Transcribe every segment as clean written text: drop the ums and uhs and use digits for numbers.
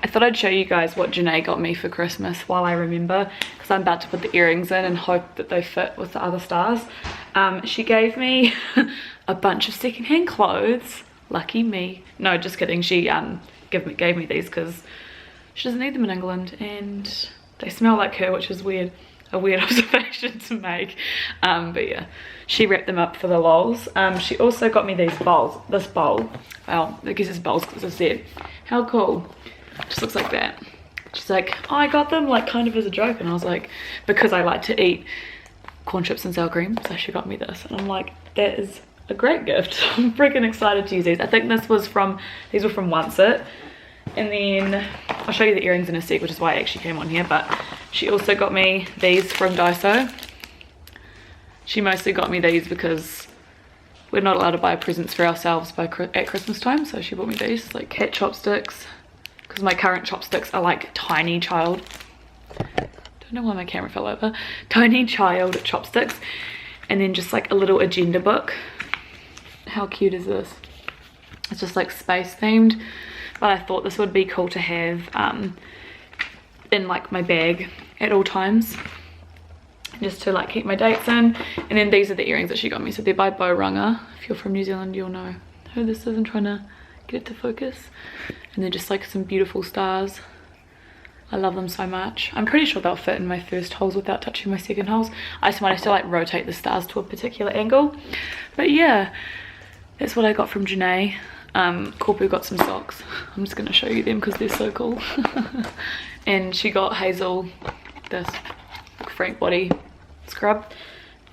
I thought I'd show you guys what Janae got me for Christmas while I remember, because I'm about to put the earrings in and hope that they fit with the other stars. She gave me a bunch of secondhand clothes. Lucky me. No, just kidding. She gave me these because she doesn't need them in England and they smell like her, which is weird. A weird observation to make. But yeah, she wrapped them up for the lols. She also got me these bowls. This bowl. Well, I guess it's bowls because it's a set. How cool. Just looks like that. She's like, oh, I got them like kind of as a joke, and I was like, because I like to eat corn chips and sour cream, so she got me this, and I'm like, that is a great gift. I'm freaking excited to use these. I think these were from Once It, and then I'll show you the earrings in a sec, which is why I actually came on here. But she also got me these from Daiso. She mostly got me these because we're not allowed to buy presents for ourselves at Christmas time, so she bought me these, like cat chopsticks, because my current chopsticks are like tiny child. Don't know why my camera fell over. Tiny child chopsticks. And then just like a little agenda book. How cute is this? It's just like space themed, but I thought this would be cool to have in like my bag at all times, just to like keep my dates in. And then these are the earrings that she got me, so they're by Bowrunga. If you're from New Zealand, you'll know who this is. I'm trying to get it to focus. And they're just like some beautiful stars. I love them so much. I'm pretty sure they'll fit in my first holes without touching my second holes. I just might have to like rotate the stars to a particular angle. But yeah, that's what I got from Janae. Corpu got some socks. I'm just going to show you them because they're so cool. And she got Hazel this Frank body scrub,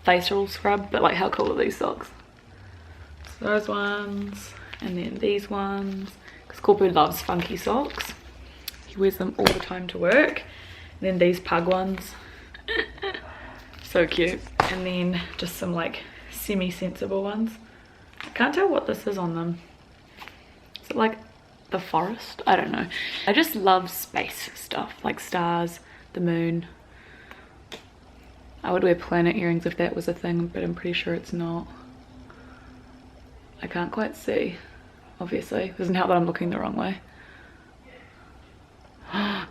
facial scrub. But like, how cool are these socks? So those ones, and then these ones, because Corpu loves funky socks. He wears them all the time to work. And then these pug ones. So cute. And then just some like semi-sensible ones. I can't tell what this is on them. Is it like the forest? I don't know. I just love space stuff, like stars, the moon. I would wear planet earrings if that was a thing, but I'm pretty sure it's not. I can't quite see, obviously. It doesn't help that I'm looking the wrong way.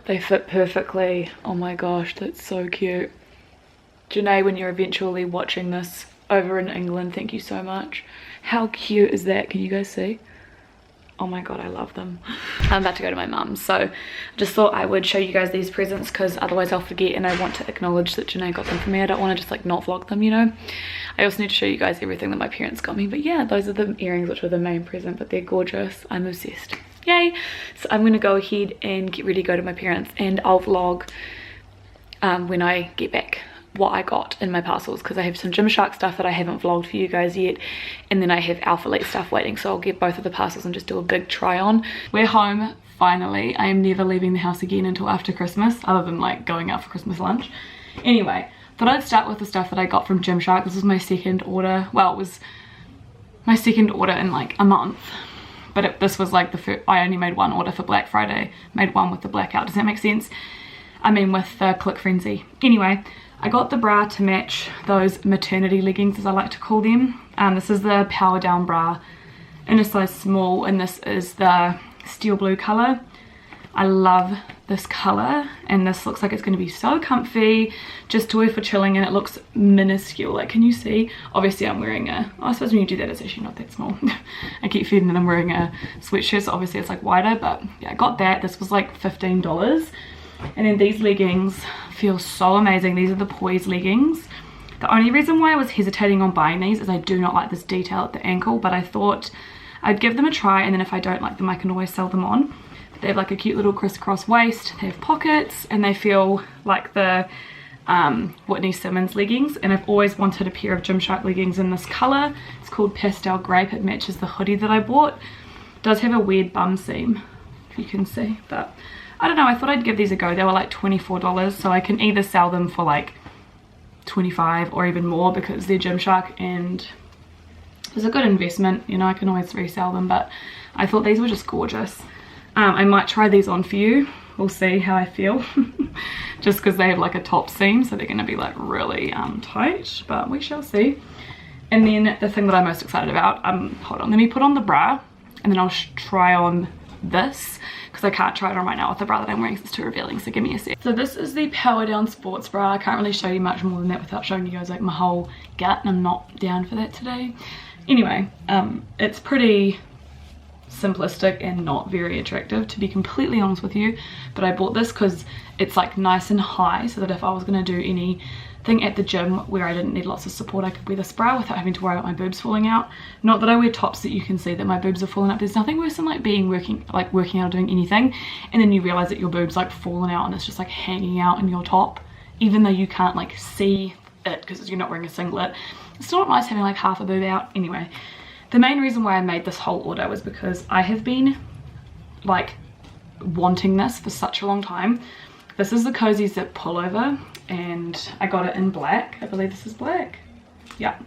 They fit perfectly. Oh my gosh, that's so cute. Janae, when you're eventually watching this over in England, thank you so much. How cute is that? Can you guys see? Oh my god, I love them. I'm about to go to my mum's, so I just thought I would show you guys these presents because otherwise I'll forget, and I want to acknowledge that Janae got them for me. I don't want to just like not vlog them, you know. I also need to show you guys everything that my parents got me. But yeah, those are the earrings, which were the main present, but they're gorgeous. I'm obsessed. Yay. So I'm gonna go ahead and get ready to go to my parents, and I'll vlog when I get back what I got in my parcels, because I have some Gymshark stuff that I haven't vlogged for you guys yet, and then I have Alpha Elite stuff waiting, so I'll get both of the parcels and just do a big try on. We're home finally. I am never leaving the house again until after Christmas, other than like going out for Christmas lunch. Anyway, thought I'd start with the stuff that I got from Gymshark. This was my second order. Well, it was my second order in like a month, but this was like the first. I only made one order for Black Friday, made one with the blackout. Does that make sense? I mean with the Click Frenzy. Anyway, I got the bra to match those maternity leggings, as I like to call them. This is the Power Down bra in a size small, and this is the steel blue color. I love this color, and this looks like it's going to be so comfy just to wear for chilling, and it looks minuscule. Like, can you see? Obviously I'm wearing a, I suppose when you do that it's actually not that small. I keep feeling that I'm wearing a sweatshirt, so obviously it's like wider, but yeah, I got that. This was like $15. And then these leggings feel so amazing. These are the Poise leggings. The only reason why I was hesitating on buying these is I do not like this detail at the ankle, but I thought I'd give them a try, and then if I don't like them I can always sell them on. They have like a cute little crisscross waist, they have pockets, and they feel like the Whitney Simmons leggings, and I've always wanted a pair of Gymshark leggings in this color. It's called Pastel Grape. It matches the hoodie that I bought. It does have a weird bum seam, if you can see, but I don't know, I thought I'd give these a go. They were like $24, so I can either sell them for like $25 or even more because they're Gymshark, and it's a good investment, you know. I can always resell them, but I thought these were just gorgeous. I might try these on for you. We'll see how I feel. Just because they have like a top seam, so they're going to be like really tight, but we shall see. And then the thing that I'm most excited about, hold on, let me put on the bra and then I'll try on this, because I can't try it on right now with the bra that I'm wearing because it's too revealing, so give me a sec. So this is the Power Down sports bra. I can't really show you much more than that without showing you guys like my whole gut, and I'm not down for that today. Anyway, it's pretty simplistic and not very attractive, to be completely honest with you, but I bought this because it's like nice and high, so that if I was going to do anything at the gym where I didn't need lots of support, I could wear this bra without having to worry about my boobs falling out. Not that I wear tops that you can see that my boobs are falling out. There's nothing worse than like working out or doing anything and then you realize that your boobs like fallen out and it's just like hanging out in your top, even though you can't like see it because you're not wearing a singlet. It's still not nice having like half a boob out. Anyway, the main reason why I made this whole order was because I have been like wanting this for such a long time. This is the Cozy Zip pullover and I got it in black. I believe this is black. Yeah,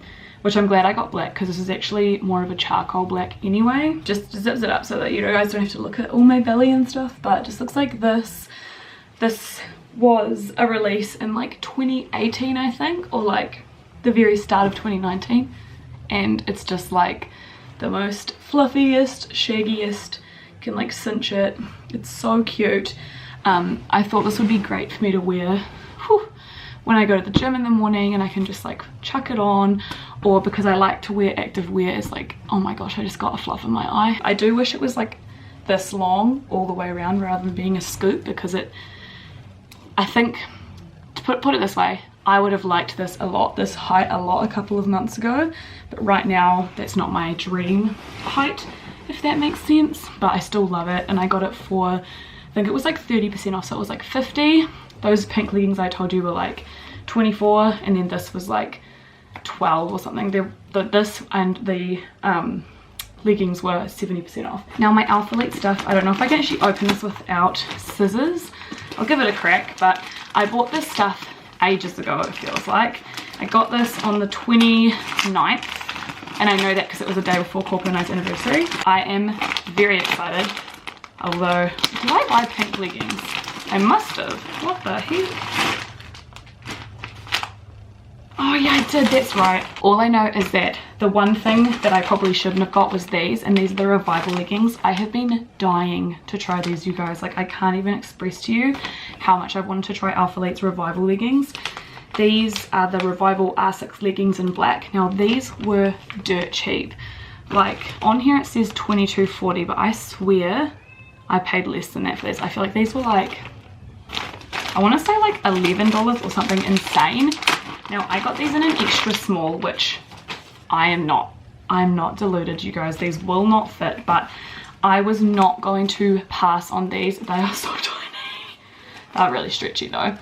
which I'm glad I got black because this is actually more of a charcoal black anyway. Just zips it up so that you guys don't have to look at all my belly and stuff, but it just looks like this. This was a release in like 2018 I think, or like the very start of 2019, and it's just like the most fluffiest, shaggiest, you can like cinch it, it's so cute. I thought this would be great for me to wear when I go to the gym in the morning and I can just like chuck it on, or because I like to wear active wear, it's like, oh my gosh, I just got a fluff in my eye. I do wish it was like this long all the way around rather than being a scoop, because I think, to put it this way, I would have liked this height a lot a couple of months ago, but right now that's not my dream height, if that makes sense, but I still love it. And I got it for, I think it was like 30% off, so it was like 50. Those pink leggings I told you were like 24, and then this was like 12 or something. This and the leggings were 70% off. Now my Alpha Elite stuff, I don't know if I can actually open this without scissors. I'll give it a crack, but I bought this stuff ages ago, it feels like. I got this on the 29th, and I know that because it was a day before Corporate Night's anniversary. I am very excited, although, did I buy pink leggings? I must have. What the heck? Oh yeah, I did, that's right. All I know is that the one thing that I probably shouldn't have got was these, and these are the Revival leggings. I have been dying to try these, you guys. Like, I can't even express to you how much I wanted to try Alpha Elite's Revival leggings. These are the Revival Asacs leggings in black. Now these were dirt cheap. Like, on here it says $22.40, but I swear I paid less than that for these. I feel like these were like, I want to say like $11 or something insane. Now I got these in an extra small, which I'm not deluded, you guys. These will not fit, but I was not going to pass on these. They are so tiny. They're really stretchy though.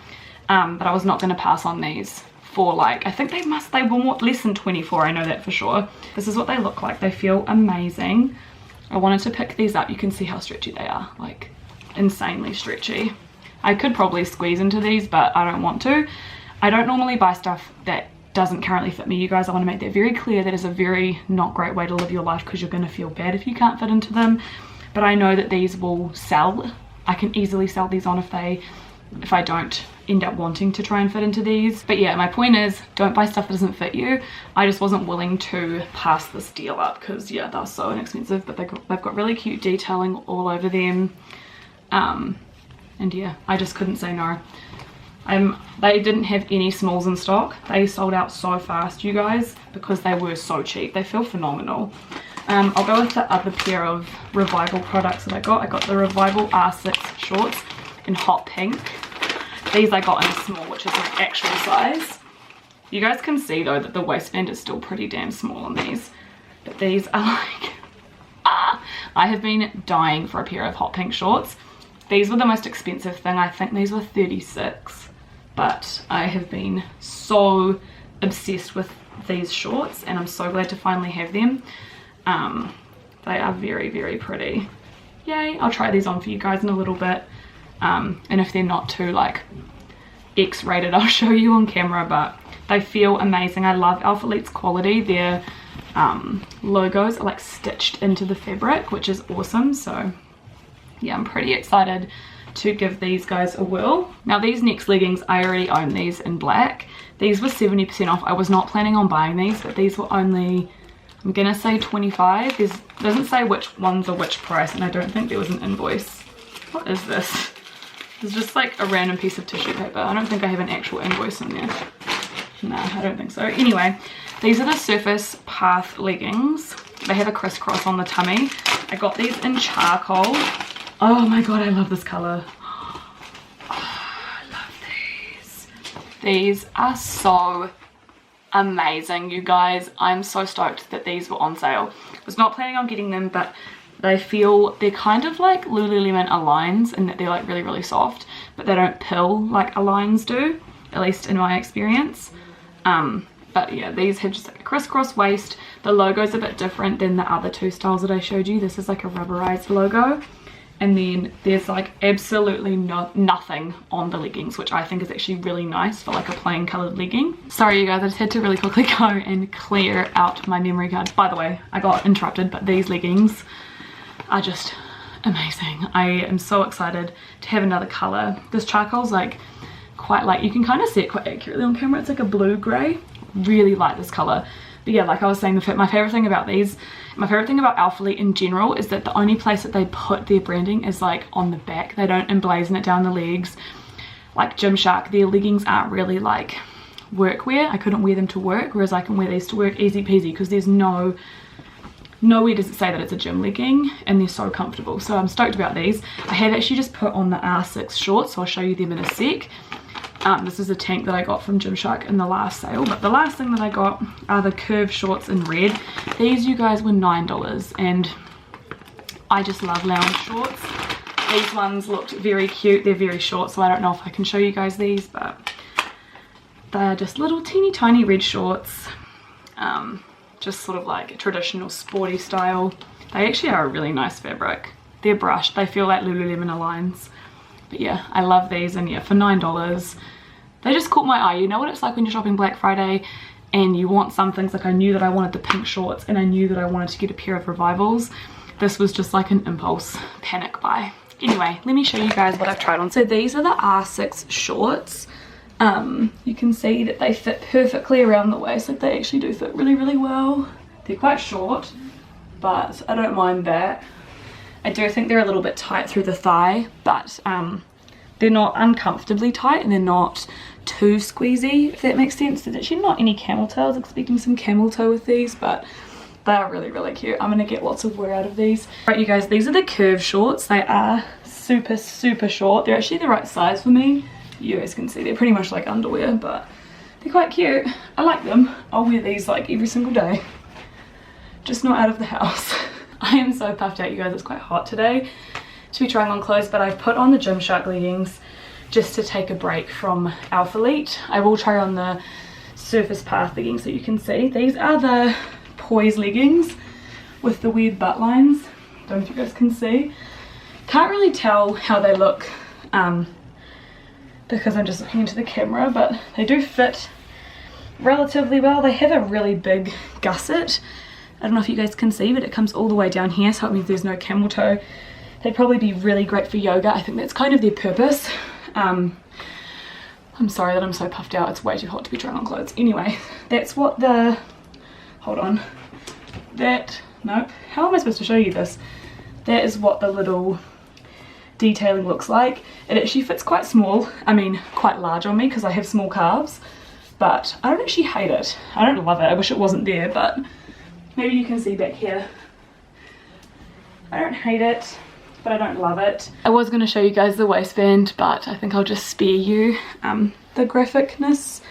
But I was not going to pass on these for like, I think they were more, less than 24, I know that for sure. This is what they look like. They feel amazing. I wanted to pick these up. You can see how stretchy they are, like insanely stretchy. I could probably squeeze into these, but I don't want to. I don't normally buy stuff that doesn't currently fit me, you guys. I want to make that very clear. That is a very not great way to live your life, because you're going to feel bad if you can't fit into them. But I know that these will sell. I can easily sell these on if I don't end up wanting to try and fit into these. But yeah, my point is, don't buy stuff that doesn't fit you. I just wasn't willing to pass this deal up because yeah, they're so inexpensive, but they've got really cute detailing all over them. And yeah, I just couldn't say no. They didn't have any smalls in stock. They sold out so fast, you guys, because they were so cheap. They feel phenomenal. I'll go with the other pair of Revival products that I got. I got the Revival R6 shorts in hot pink. These I got in a small, which is my actual size. You guys can see though that the waistband is still pretty damn small on these. But these are like, I have been dying for a pair of hot pink shorts. These were the most expensive thing. I think these were $36. But I have been so obsessed with these shorts, and I'm so glad to finally have them. They are very, very pretty. Yay, I'll try these on for you guys in a little bit. And if they're not too like X-rated, I'll show you on camera, but they feel amazing. I love Alpha Elite's quality. Their logos are like stitched into the fabric, which is awesome. So yeah, I'm pretty excited to give these guys a whirl. Now these Nyx leggings, I already own these in black. These were 70% off. I was not planning on buying these, but these were only, I'm gonna say 25. It doesn't say which ones are which price, and I don't think there was an invoice. What is this? It's just like a random piece of tissue paper. I don't think I have an actual invoice in there. No, I don't think so. Anyway, these are the Surface Path leggings. They have a crisscross on the tummy. I got these in charcoal. Oh my god, I love this color. Oh, I love these. These are so amazing, you guys. I'm so stoked that these were on sale. I was not planning on getting them, but they're kind of like Lululemon Aligns in that they're like really, really soft, but they don't pill like Aligns do, at least in my experience. But yeah, these have just like a crisscross waist. The logo's a bit different than the other two styles that I showed you. This is like a rubberized logo. And then there's like absolutely nothing on the leggings, which I think is actually really nice for like a plain colored legging. Sorry you guys, I just had to really quickly go and clear out my memory card. By the way, I got interrupted, but these leggings are just amazing. I am so excited to have another color. This charcoal's like quite light. You can kind of see it quite accurately on camera. It's like a blue gray. Really like this color. But yeah, like I was saying, my favorite thing about these, my favorite thing about Alphalete in general is that the only place that they put their branding is like on the back. They don't emblazon it down the legs. Like Gymshark, their leggings aren't really like workwear. I couldn't wear them to work, whereas I can wear these to work easy peasy because there's nowhere does it say that it's a gym legging, and they're so comfortable. So I'm stoked about these. I have actually just put on the Asacs shorts, so I'll show you them in a sec. This is a tank that I got from Gymshark in the last sale, but the last thing that I got are the curved shorts in red. These, you guys, were $9, and I just love lounge shorts. These ones looked very cute. They're very short, so I don't know if I can show you guys these, but they're just little teeny tiny red shorts. Just sort of like a traditional sporty style. They actually are a really nice fabric. They're brushed. They feel like Lululemon Aligns. But yeah, I love these, and yeah, for $9, they just caught my eye. You know what it's like when you're shopping Black Friday and you want some things. Like I knew that I wanted the pink shorts, and I knew that I wanted to get a pair of Revivals. This was just like an impulse panic buy. Anyway, let me show you guys what I've tried on. So these are the R6 shorts. You can see that they fit perfectly around the waist. Like they actually do fit really, really well. They're quite short, but I don't mind that. I do think they're a little bit tight through the thigh, but they're not uncomfortably tight, and they're not too squeezy, if that makes sense. There's actually not any camel toe. I was expecting some camel toe with these, but they are really, really cute. I'm gonna get lots of wear out of these. Right, you guys, these are the curved shorts. They are super, super short. They're actually the right size for me. You guys can see they're pretty much like underwear, but they're quite cute. I like them. I'll wear these like every single day, just not out of the house. I am so puffed out, you guys. It's quite hot today to be trying on clothes, but I've put on the Gymshark leggings just to take a break from Alphalete. I will try on the Surface Path leggings so you can see. These are the Poise leggings with the weird butt lines. Don't know if you guys can see. Can't really tell how they look because I'm just looking into the camera, but they do fit relatively well. They have a really big gusset. I don't know if you guys can see, but it comes all the way down here, so it means there's no camel toe. They'd probably be really great for yoga. I think that's kind of their purpose. I'm sorry that I'm so puffed out. It's way too hot to be trying on clothes. Anyway, that's what the, hold on. Nope. How am I supposed to show you this? That is what the little detailing looks like. It actually fits quite small. I mean, quite large on me because I have small calves, but I don't actually hate it. I don't love it. I wish it wasn't there, but maybe you can see back here. I don't hate it, but I don't love it. I was going to show you guys the waistband, but I think I'll just spare you the graphicness.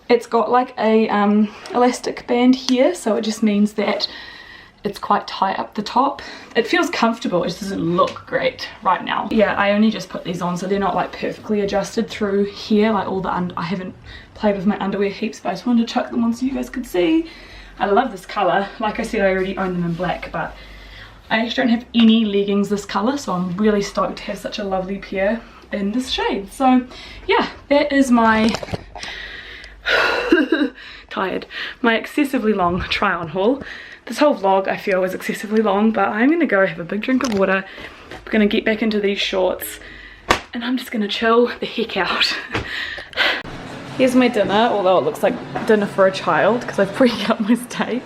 It's got like a elastic band here, so it just means that it's quite tight up the top. It feels comfortable, it just doesn't look great right now. Yeah, I only just put these on, so they're not like perfectly adjusted through here, like all the I haven't played with my underwear heaps, but I just wanted to chuck them on so you guys could see. I love this colour. Like I said, I already own them in black, but I actually don't have any leggings this colour, so I'm really stoked to have such a lovely pair in this shade. So yeah, that is my my excessively long try on haul. This whole vlog I feel is excessively long, but I'm gonna go have a big drink of water. We're gonna get back into these shorts, and I'm just gonna chill the heck out. Here's my dinner, although it looks like dinner for a child because I've pre-cut my steak.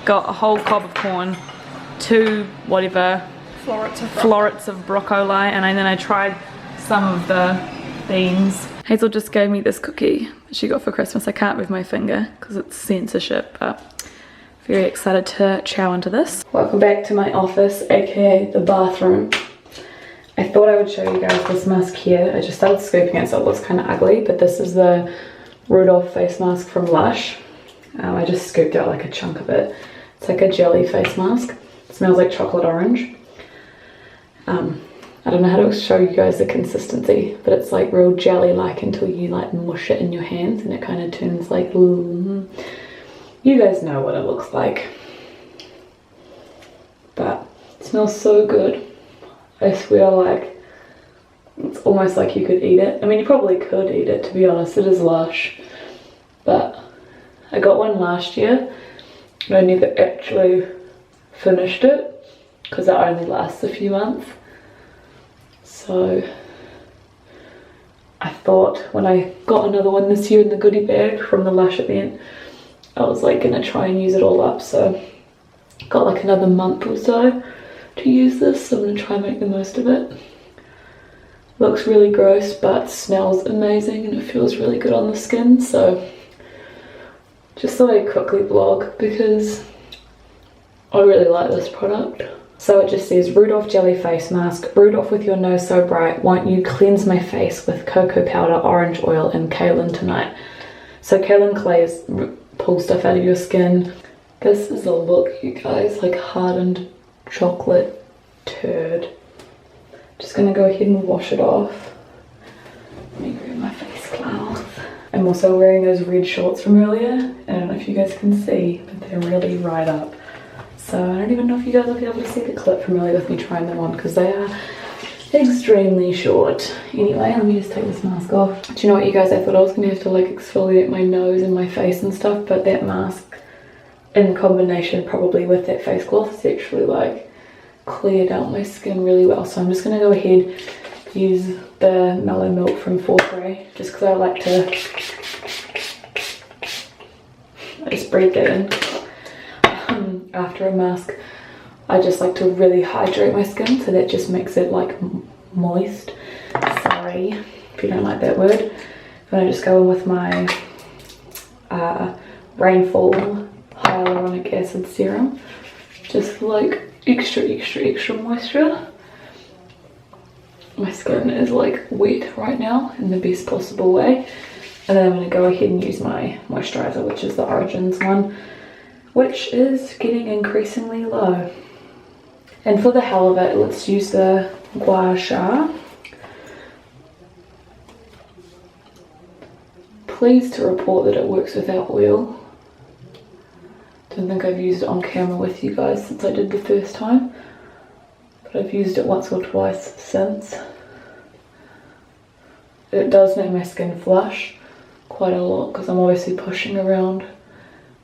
Got a whole cob of corn, 2 whatever florets of broccoli, and then I tried some of the beans. Hazel just gave me this cookie that she got for Christmas. I can't move my finger because it's censorship, but very excited to chow into this. Welcome back to my office, aka the bathroom. I thought I would show you guys this mask here. I just started scooping it so it looks kind of ugly, but this is the Rudolph face mask from Lush. I just scooped out like a chunk of it. It's like a jelly face mask. It smells like chocolate orange. I don't know how to show you guys the consistency, but it's like real jelly-like until you like mush it in your hands and it kind of turns like, you guys know what it looks like. But it smells so good. I swear, like, it's almost like you could eat it. I mean, you probably could eat it, to be honest. It is Lush. But I got one last year and I never actually finished it because it only lasts a few months. So I thought when I got another one this year in the goodie bag from the Lush event, I was like gonna try and use it all up. So got like another month or so to use this, so I'm gonna try and make the most of it. Looks really gross but smells amazing and it feels really good on the skin. So just thought I'd quickly vlog because I really like this product. So it just says, Rudolph Jelly Face Mask. Rudolph with your nose so bright, won't you cleanse my face with cocoa powder, orange oil, and kaolin tonight. So kaolin clays pull stuff out of your skin. This is a look, you guys, like hardened chocolate turd. Just gonna go ahead and wash it off. Let me grab my face cloth. I'm also wearing those red shorts from earlier. I don't know if you guys can see, but they're really right up. So I don't even know if you guys will be able to see the clip from earlier with me trying them on because they are extremely short. Anyway, let me just take this mask off. Do you know what, you guys? I thought I was going to have to like exfoliate my nose and my face and stuff, but that mask in combination probably with that face cloth has actually like cleared out my skin really well. So I'm just going to go ahead use the Mellow Milk from Forte just because I like to just breathe that in. After a mask, I just like to really hydrate my skin, so that just makes it like moist. Sorry if you don't like that word. Then I just go in with my Rainfall Hyaluronic Acid Serum, just like extra moisture. My skin is like wet right now in the best possible way. And then I'm going to go ahead and use my moisturizer, which is the Origins one, which is getting increasingly low. And for the hell of it, let's use the Gua Sha. Pleased to report that it works without oil. Don't think I've used it on camera with you guys since I did the first time, but I've used it once or twice since. It does make my skin flush quite a lot because I'm obviously pushing around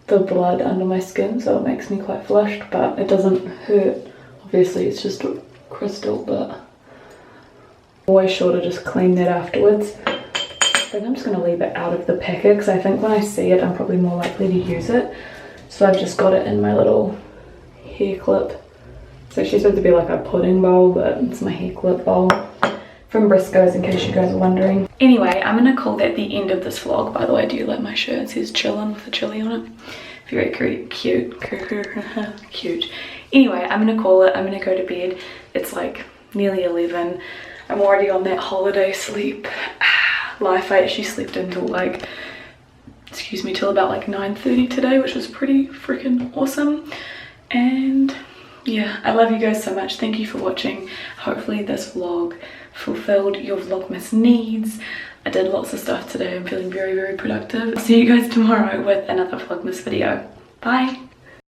the blood under my skin, so it makes me quite flushed, but it doesn't hurt. Obviously it's just a crystal, but always sure to just clean that afterwards. I think I'm just going to leave it out of the packet because I think when I see it I'm probably more likely to use it. So I've just got it in my little hair clip. It's actually supposed to be like a pudding bowl, but it's my hair clip bowl from Briscoe's, in case you guys are wondering. Anyway, I'm gonna call that the end of this vlog. By the way, do you like my shirt? It says chillin' with a chili on it. Very cute. Cute. Anyway, I'm gonna call it. I'm gonna go to bed. It's like nearly 11. I'm already on that holiday sleep life. I actually slept until like, excuse me, till about like 9:30 today, which was pretty freaking awesome. And yeah, I love you guys so much. Thank you for watching. Hopefully this vlog fulfilled your Vlogmas needs. I did lots of stuff today. I'm feeling very productive. See you guys tomorrow with another Vlogmas video. Bye.